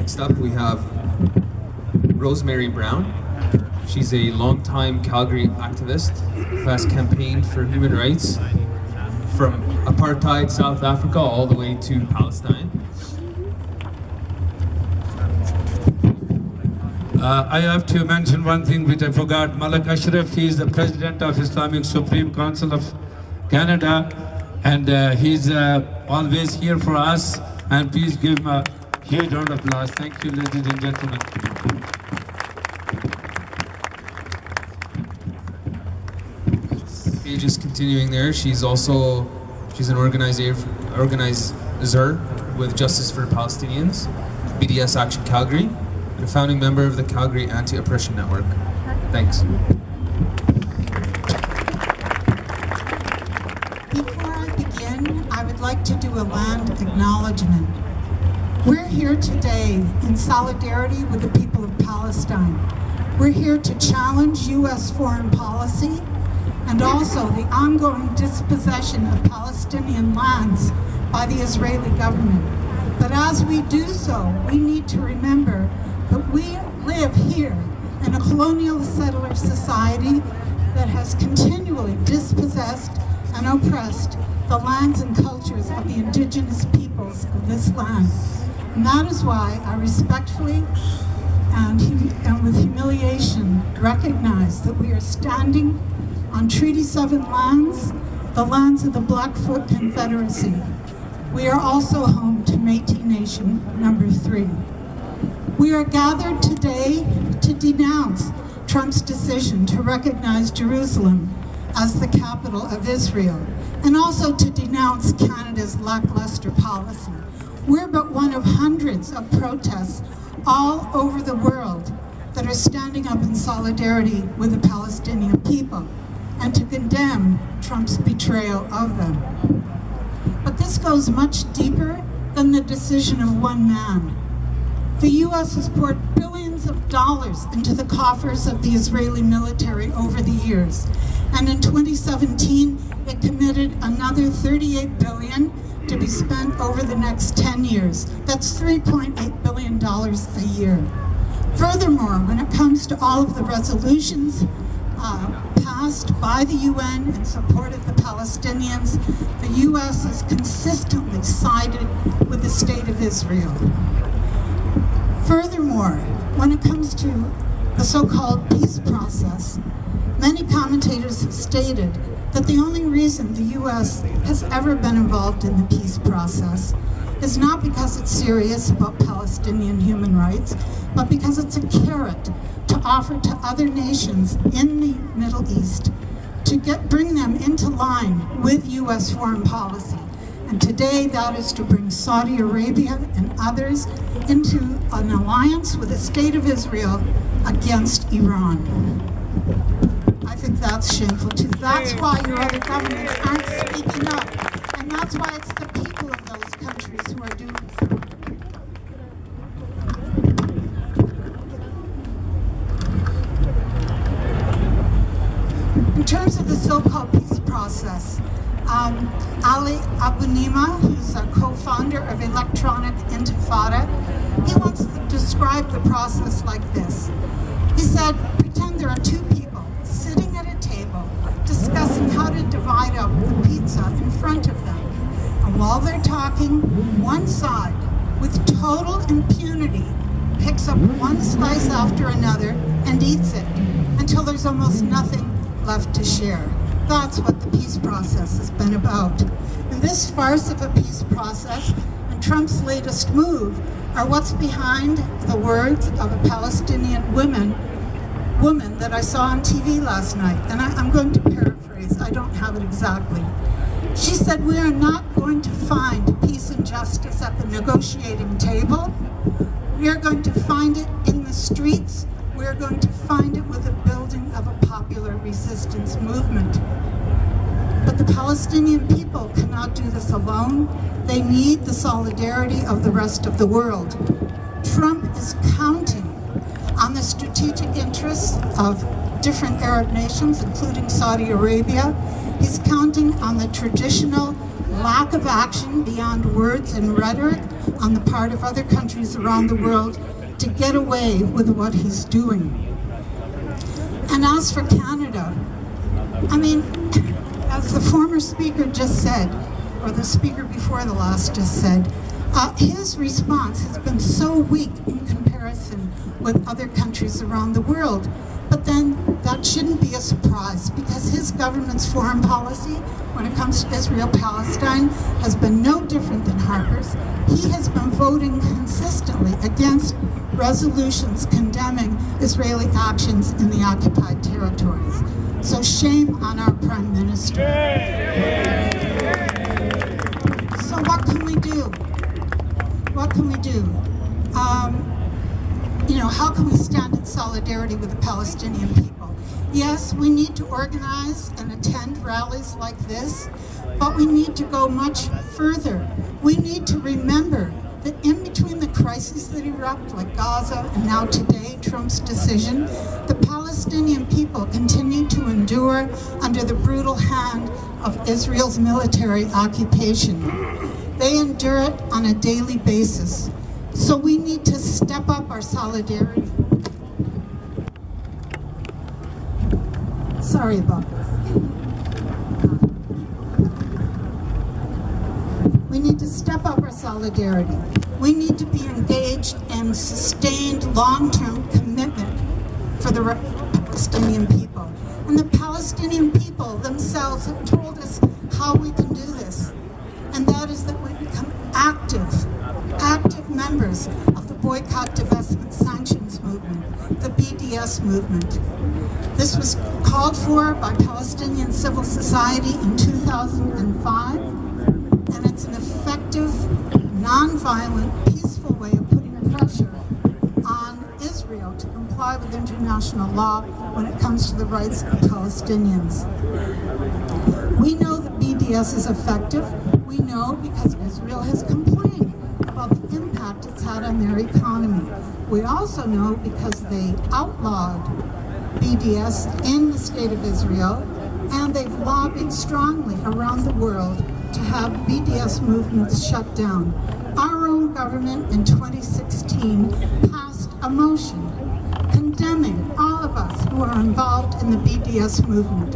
Next up, we have Rosemary Brown. She's a longtime Calgary activist who has campaigned for human rights from apartheid South Africa all the way to Palestine. I have to mention one thing which I forgot. Malik Ashraf, he is the president of Islamic Supreme Council of Canada, and he's always here for us. And please give him a huge round of applause. Thank you, ladies and gentlemen. Okay, just continuing there, she's an organizer with Justice for Palestinians, BDS Action Calgary, and a founding member of the Calgary Anti-Oppression Network. Thanks. Before I begin, I would like to do a land acknowledgement. We're here today in solidarity with the people of Palestine. We're here to challenge U.S. foreign policy and also the ongoing dispossession of Palestinian lands by the Israeli government. But as we do so, we need to remember that we live here in a colonial settler society that has continually dispossessed and oppressed the lands and cultures of the indigenous peoples of this land. And that is why I respectfully and with humiliation recognize that we are standing on Treaty 7 lands, the lands of the Blackfoot Confederacy. We are also home to Métis Nation number 3. We are gathered today to denounce Trump's decision to recognize Jerusalem as the capital of Israel, and also to denounce Canada's lackluster policy. We're but one of hundreds of protests all over the world that are standing up in solidarity with the Palestinian people and to condemn Trump's betrayal of them. But this goes much deeper than the decision of one man. The U.S. has poured billions of dollars into the coffers of the Israeli military over the years. And in 2017, it committed another $38 billion to be spent over the next 10 years. That's $3.8 billion a year. Furthermore, when it comes to all of the resolutions passed by the UN in support of the Palestinians, the U.S. has consistently sided with the state of Israel. Furthermore, when it comes to the so-called peace process, many commentators have stated that the only reason the U.S. has ever been involved in the peace process is not because it's serious about Palestinian human rights, but because it's a carrot to offer to other nations in the Middle East to bring them into line with U.S. foreign policy. And today that is to bring Saudi Arabia and others into an alliance with the state of Israel against Iran. I think that's shameful too. That's why your other governments aren't speaking up. And that's why it's the people of those countries who are doing so. In terms of the so-called peace process, Ali Abunimah, who's a co-founder of Electronic Intifada, he once described the process like this. He said, pretend there are two people sitting at a table discussing how to divide up the pizza in front of them. And while they're talking, one side, with total impunity, picks up one slice after another and eats it until there's almost nothing left to share. That's what the peace process has been about. And this farce of a peace process and Trump's latest move are what's behind the words of a Palestinian woman that I saw on TV last night. And I'm going to paraphrase, I don't have it exactly. She said, we are not going to find peace and justice at the negotiating table. We are going to find it in the streets. We are going to find it with the building of a popular resistance movement. But the Palestinian people cannot do this alone. They need the solidarity of the rest of the world. Trump is counting on the strategic interests of different Arab nations, including Saudi Arabia. He's counting on the traditional lack of action beyond words and rhetoric on the part of other countries around the world to get away with what he's doing. And as for Canada, I mean, as the former speaker just said, or the speaker before the last just said, his response has been so weak in comparison with other countries around the world. But then that shouldn't be a surprise, because his government's foreign policy when it comes to Israel-Palestine has been no different than Harper's. He has been voting consistently against resolutions condemning Israeli actions in the occupied territories. So shame on our Prime Minister. So what can we do? What can we do? How can we stand in solidarity with the Palestinian people? Yes, we need to organize and attend rallies like this, but we need to go much further. We need to remember that in between the crises that erupt, like Gaza and now today, Trump's decision, the Palestinian people continue to endure under the brutal hand of Israel's military occupation. They endure it on a daily basis. So we need to step up our solidarity. Sorry about this. We need to step up our solidarity. We need to be engaged in sustained long-term commitment for the Palestinian people. And the Palestinian people themselves have told us how we can do this. And that is that we become active members of the Boycott, Divestment, Sanctions movement, the BDS movement. This was called for by Palestinian civil society in 2005, and it's an effective, non-violent, peaceful way of putting pressure on Israel to comply with international law when it comes to the rights of Palestinians. We know that BDS is effective. We know because Israel has complained about the impact it's had on their economy. We also know because they outlawed BDS in the state of Israel, and they've lobbied strongly around the world to have BDS movements shut down. Our own government in 2016 passed a motion condemning all of us who are involved in the BDS movement.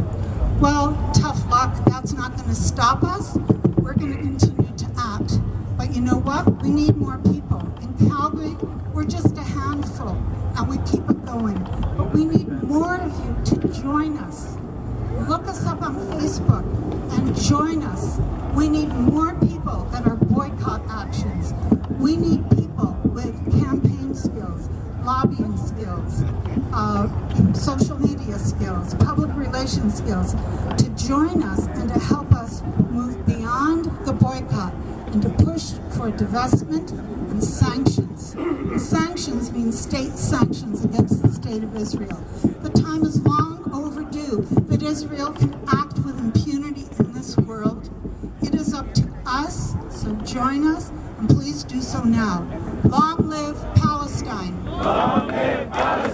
Well, tough luck, that's not going to stop us. We're going to continue to act. But you know what? We need more people. In Calgary, we're just a handful, and we keep it going. But we need more of you to join us. Look us up on Facebook and join us. We need more people that are boycott actions. We need people with campaign skills, lobbying skills, social media skills, public relations skills, to join us and to help us move beyond the boycott and to push for divestment and sanctions. And sanctions mean state sanctions against the state of Israel. The time is long overdue that Israel can act with impunity in this world. It is up to us, so join us, and please do so now. Long live Palestine! Long live Palestine!